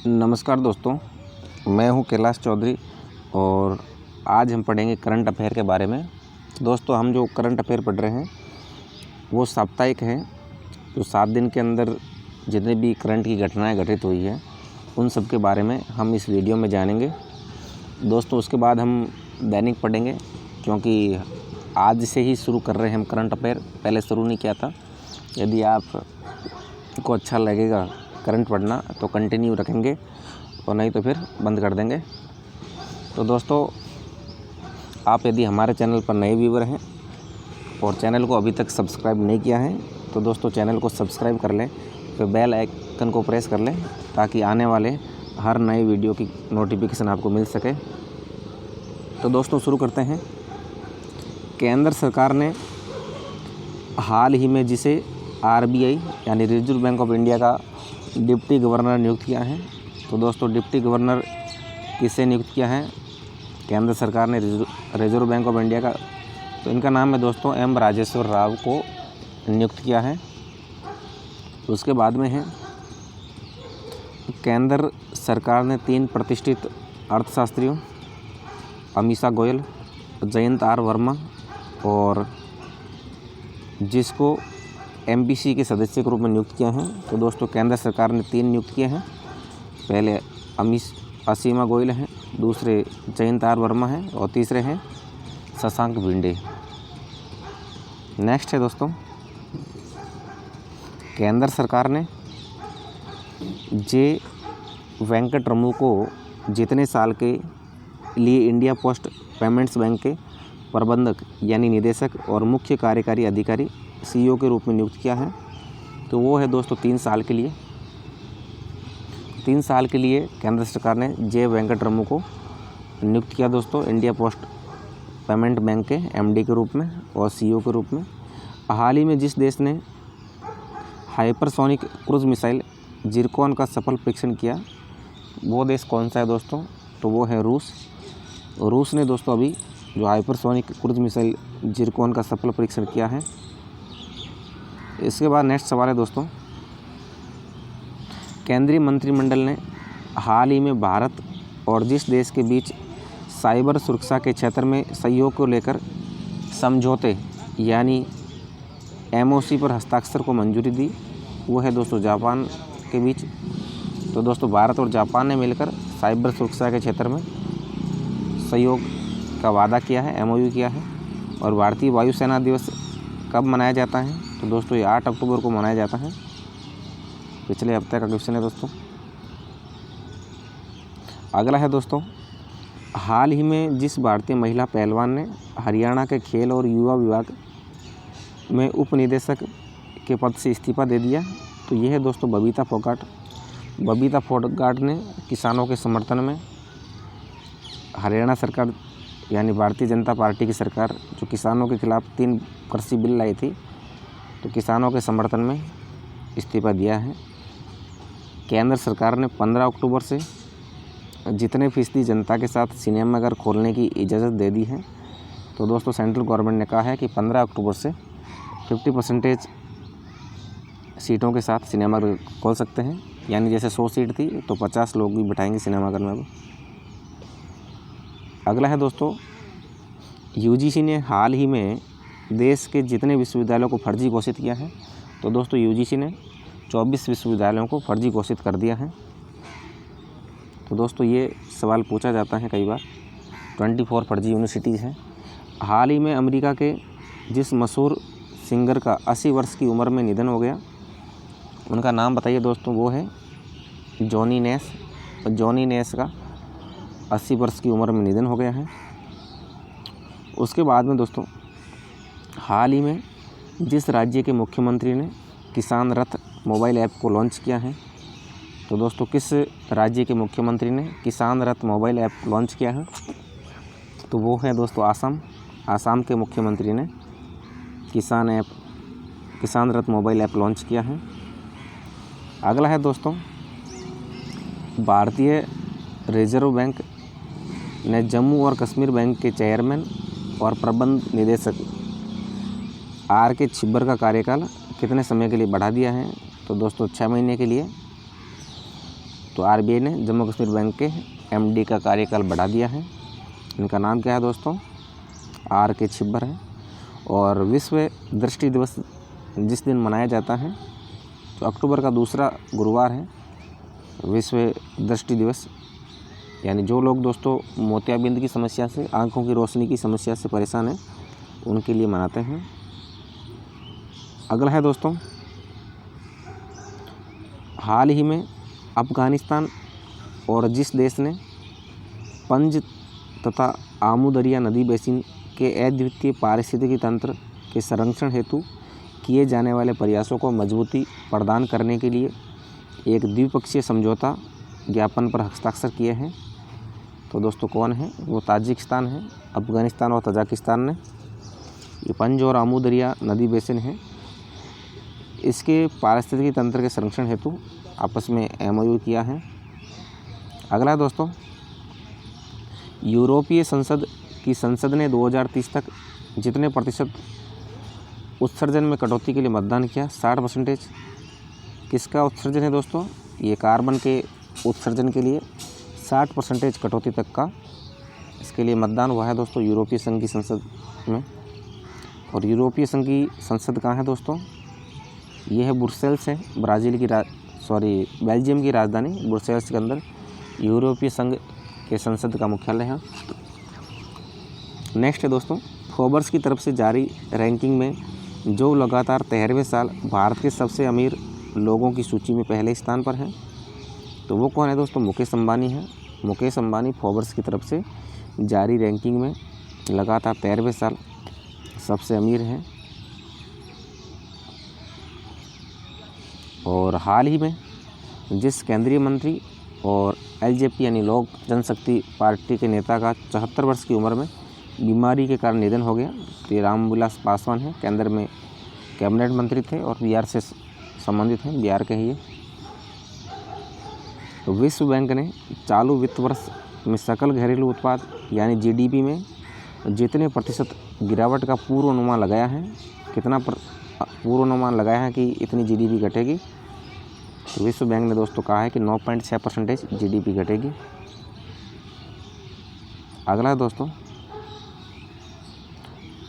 नमस्कार दोस्तों, मैं हूं कैलाश चौधरी और आज हम पढ़ेंगे करंट अफेयर के बारे में। दोस्तों, हम जो करंट अफेयर पढ़ रहे हैं वो साप्ताहिक हैं, जो 7 दिन के अंदर जितने भी करंट की घटनाएं घटित हुई हैं उन सब के बारे में हम इस वीडियो में जानेंगे। दोस्तों, उसके बाद हम दैनिक पढ़ेंगे, क्योंकि आज से ही शुरू कर रहे हैं हम करंट अफेयर, पहले शुरू नहीं किया था। यदि आपको अच्छा लगेगा करंट पढ़ना तो कंटिन्यू रखेंगे और नहीं तो फिर बंद कर देंगे। तो दोस्तों, आप यदि हमारे चैनल पर नए व्यूवर हैं और चैनल को अभी तक सब्सक्राइब नहीं किया है तो दोस्तों चैनल को सब्सक्राइब कर लें, फिर बेल आइकन को प्रेस कर लें ताकि आने वाले हर नए वीडियो की नोटिफिकेशन आपको मिल सके। तो दोस्तों शुरू करते हैं। केंद्र सरकार ने हाल ही में जिसे RBI यानी रिजर्व बैंक ऑफ इंडिया का डिप्टी गवर्नर नियुक्त किया है। तो दोस्तों, डिप्टी गवर्नर किसे नियुक्त किया है? केंद्र सरकार ने रिजर्व बैंक ऑफ इंडिया का, तो इनका नाम है दोस्तों M राजेश्वर राव को नियुक्त किया है। उसके बाद में है केंद्र सरकार ने 3 प्रतिष्ठित अर्थशास्त्रियों अमीषा गोयल, जयंत R वर्मा और जिसको MPC के सदस्य के रूप में नियुक्त किया है। तो दोस्तों, केंद्र सरकार ने 3 नियुक्त किए हैं। पहले असीमा गोयल हैं, दूसरे जयंत R वर्मा हैं और तीसरे हैं शशांक भिंडे। नेक्स्ट है दोस्तों, केंद्र सरकार ने जे वेंकटरमू को जितने साल के लिए इंडिया पोस्ट पेमेंट्स बैंक के प्रबंधक यानी निदेशक और मुख्य कार्यकारी अधिकारी CEO के रूप में नियुक्त किया है। तो वो है दोस्तों 3 साल के लिए। 3 साल के लिए केंद्र सरकार ने जे वेंकटरमू को नियुक्त किया दोस्तों इंडिया पोस्ट पेमेंट बैंक के MD के रूप में और CEO के रूप में। हाल ही में जिस देश ने हाइपरसोनिक क्रूज मिसाइल जिरकॉन का सफल परीक्षण किया, वो देश कौन सा है दोस्तों? तो वो है रूस। रूस ने दोस्तों अभी जो हाइपरसोनिक क्रूज मिसाइल जिरकॉन का सफल परीक्षण किया है। इसके बाद नेक्स्ट सवाल है दोस्तों, केंद्रीय मंत्रिमंडल ने हाल ही में भारत और जिस देश के बीच साइबर सुरक्षा के क्षेत्र में सहयोग को लेकर समझौते यानी MOC पर हस्ताक्षर को मंजूरी दी, वो है दोस्तों जापान के बीच। तो दोस्तों, भारत और जापान ने मिलकर साइबर सुरक्षा के क्षेत्र में सहयोग का वादा किया है, MOU किया है। और भारतीय वायुसेना दिवस कब मनाया जाता है? तो दोस्तों ये 8 अक्टूबर को मनाया जाता है। पिछले हफ्ते का क्वेश्चन है दोस्तों। अगला है दोस्तों, हाल ही में जिस भारतीय महिला पहलवान ने हरियाणा के खेल और युवा विभाग में उप निदेशक के पद से इस्तीफा दे दिया, तो ये है दोस्तों बबीता फोगाट। बबीता फोगाट ने किसानों के समर्थन में हरियाणा सरकार यानी भारतीय जनता पार्टी की सरकार जो किसानों के खिलाफ 3 कृषि बिल लाई थी, तो किसानों के समर्थन में इस्तीफा दिया है। केंद्र सरकार ने 15 अक्टूबर से जितने फीसदी जनता के साथ सिनेमाघर खोलने की इजाज़त दे दी है। तो दोस्तों, सेंट्रल गवर्नमेंट ने कहा है कि 15 अक्टूबर से 50% सीटों के साथ सिनेमाघर खोल सकते हैं, यानी जैसे 100 सीट थी तो 50 लोग भी बिठाएंगे सिनेमाघर में अब। अगला है दोस्तों, UGC ने हाल ही में देश के जितने विश्वविद्यालयों को फर्जी घोषित किया है। तो दोस्तों, UGC ने 24 विश्वविद्यालयों को फर्जी घोषित कर दिया है। तो दोस्तों, ये सवाल पूछा जाता है कई बार। 24 फर्जी यूनिवर्सिटीज़ हैं। हाल ही में अमेरिका के जिस मशहूर सिंगर का 80 वर्ष की उम्र में निधन हो गया, उनका नाम बताइए दोस्तों? वो है जॉनी नेस। जॉनी नेस का 80 वर्ष की उम्र में निधन हो गया है। उसके बाद में दोस्तों, हाल ही में जिस राज्य के मुख्यमंत्री ने किसान रथ मोबाइल ऐप को लॉन्च किया है, तो दोस्तों किस राज्य के मुख्यमंत्री ने किसान रथ मोबाइल ऐप लॉन्च किया है? तो वो है दोस्तों आसाम। आसाम के मुख्यमंत्री ने किसान रथ मोबाइल ऐप लॉन्च किया है। अगला है दोस्तों, भारतीय रिजर्व बैंक ने जम्मू और कश्मीर बैंक के चेयरमैन और प्रबंध निदेशक RK छिब्बर का कार्यकाल कितने समय के लिए बढ़ा दिया है? तो दोस्तों 6 महीने के लिए। तो आरबीआई ने जम्मू कश्मीर बैंक के एमडी का कार्यकाल बढ़ा दिया है। इनका नाम क्या है दोस्तों? RK छिब्बर है। और विश्व दृष्टि दिवस जिस दिन मनाया जाता है तो अक्टूबर का दूसरा गुरुवार है विश्व दृष्टि दिवस। यानी जो लोग दोस्तों मोतियाबिंद की समस्या से, आंखों की रोशनी की समस्या से परेशान हैं, उनके लिए मनाते हैं। अगला है दोस्तों, हाल ही में अफ़गानिस्तान और जिस देश ने पंज तथा आमू दरिया नदी बेसिन के अद्वितीय पारिस्थितिकी तंत्र के संरक्षण हेतु किए जाने वाले प्रयासों को मजबूती प्रदान करने के लिए एक द्विपक्षीय समझौता ज्ञापन पर हस्ताक्षर किए हैं। तो दोस्तों कौन है? वो ताजिकिस्तान है। अफ़गानिस्तान और तजाकिस्तान ने ये पंज और आमू दरिया नदी बेसिन है, इसके पारिस्थितिकी तंत्र के संरक्षण हेतु आपस में MOU किया है। अगला है दोस्तों, यूरोपीय संसद की संसद ने 2030 तक जितने प्रतिशत उत्सर्जन में कटौती के लिए मतदान किया, 60%। किसका उत्सर्जन है दोस्तों? ये कार्बन के उत्सर्जन के लिए 60% कटौती तक का इसके लिए मतदान हुआ है दोस्तों यूरोपीय संघ की संसद में। और यूरोपीय संघ की संसद कहाँ है दोस्तों? ये है ब्रुसेल्स है, बेल्जियम की राजधानी ब्रुसेल्स के अंदर यूरोपीय संघ के संसद का मुख्यालय है। नेक्स्ट है दोस्तों, फोर्ब्स की तरफ से जारी रैंकिंग में जो लगातार 13वें साल भारत के सबसे अमीर लोगों की सूची में पहले स्थान पर हैं, तो वो कौन है दोस्तों? मुकेश अंबानी है। मुकेश अंबानी फोर्ब्स की तरफ से जारी रैंकिंग में लगातार 13वें साल सबसे अमीर हैं। और हाल ही में जिस केंद्रीय मंत्री और LJP यानी लोक जनशक्ति पार्टी के नेता का 74 वर्ष की उम्र में बीमारी के कारण निधन हो गया, तो ये रामविलास पासवान है। केंद्र में कैबिनेट मंत्री थे और बिहार से संबंधित हैं, बिहार के ही ये। तो विश्व बैंक ने चालू वित्त वर्ष में सकल घरेलू उत्पाद यानी GDP में जितने प्रतिशत गिरावट का पूर्वानुमान लगाया है, कितना पूर्वानुमान लगाया है कि इतनी GDP घटेगी, तो विश्व बैंक ने दोस्तों कहा है कि 9.6% GDP घटेगी। अगला है दोस्तों,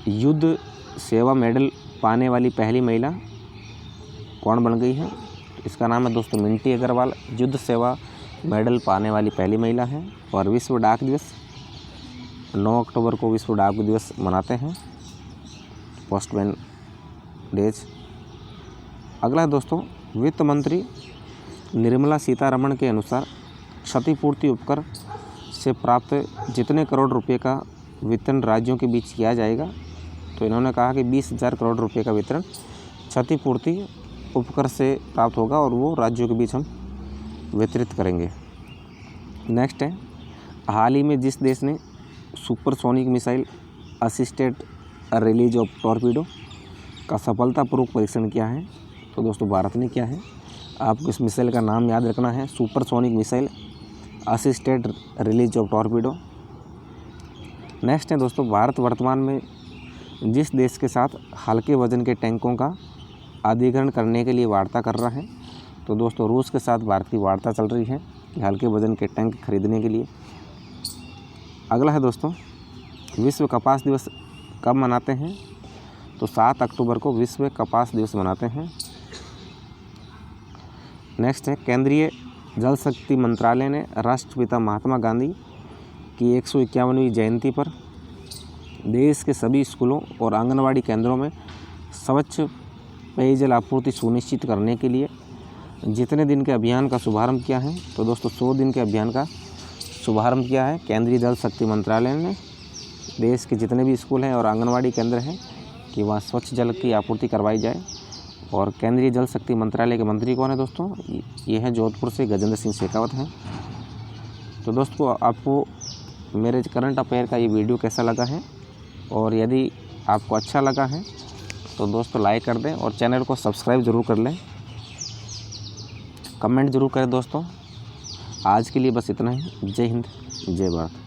युद्ध सेवा मेडल पाने वाली पहली महिला कौन बन गई है? इसका नाम है दोस्तों मिंटी अग्रवाल। युद्ध सेवा मेडल पाने वाली पहली महिला है। और विश्व डाक दिवस 9 अक्टूबर को विश्व डाक दिवस मनाते हैं, पोस्टमैन डेज। अगला है दोस्तों, वित्त मंत्री निर्मला सीतारमण के अनुसार क्षतिपूर्ति उपकर से प्राप्त जितने करोड़ रुपए का वितरण राज्यों के बीच किया जाएगा, तो इन्होंने कहा कि 20,000 करोड़ रुपए का वितरण क्षतिपूर्ति उपकर से प्राप्त होगा और वो राज्यों के बीच हम वितरित करेंगे। नेक्स्ट है, हाल ही में जिस देश ने supersonic missile assisted release of torpedo का सफलतापूर्वक परीक्षण किया है, तो दोस्तों भारत ने किया है। आपको इस मिसाइल का नाम याद रखना है, supersonic missile assisted release of torpedo. Next है दोस्तों, भारत वर्तमान में जिस देश के साथ हल्के वजन के टैंकों का अधिग्रहण करने के लिए वार्ता कर रहा है, तो दोस्तों रूस के साथ भारत की वार्ता चल रही है कि हल्के वजन के टैंक खरीदने के लिए। अगला है दोस्तों, विश्व कपास दिवस कब मनाते हैं? तो 7 अक्टूबर को विश्व कपास दिवस मनाते हैं। नेक्स्ट है, केंद्रीय जल शक्ति मंत्रालय ने राष्ट्रपिता महात्मा गांधी की 151वीं जयंती पर देश के सभी स्कूलों और आंगनवाड़ी केंद्रों में स्वच्छ पेयजल आपूर्ति सुनिश्चित करने के लिए जितने दिन के अभियान का शुभारंभ किया है, तो दोस्तों 100 दिन के अभियान का शुभारंभ किया है केंद्रीय जल शक्ति मंत्रालय ने। देश के जितने भी स्कूल हैं और आंगनवाड़ी केंद्र हैं कि वहाँ स्वच्छ जल की आपूर्ति करवाई जाए। और केंद्रीय जल शक्ति मंत्रालय के मंत्री कौन है दोस्तों? ये है जोधपुर से गजेंद्र सिंह शेखावत हैं। तो दोस्तों आपको मेरे करंट अफेयर का ये वीडियो कैसा लगा है, और यदि आपको अच्छा लगा है तो दोस्तों लाइक कर दें और चैनल को सब्सक्राइब ज़रूर कर लें, कमेंट ज़रूर करें दोस्तों। आज के लिए बस इतना ही। जय हिंद, जय भारत।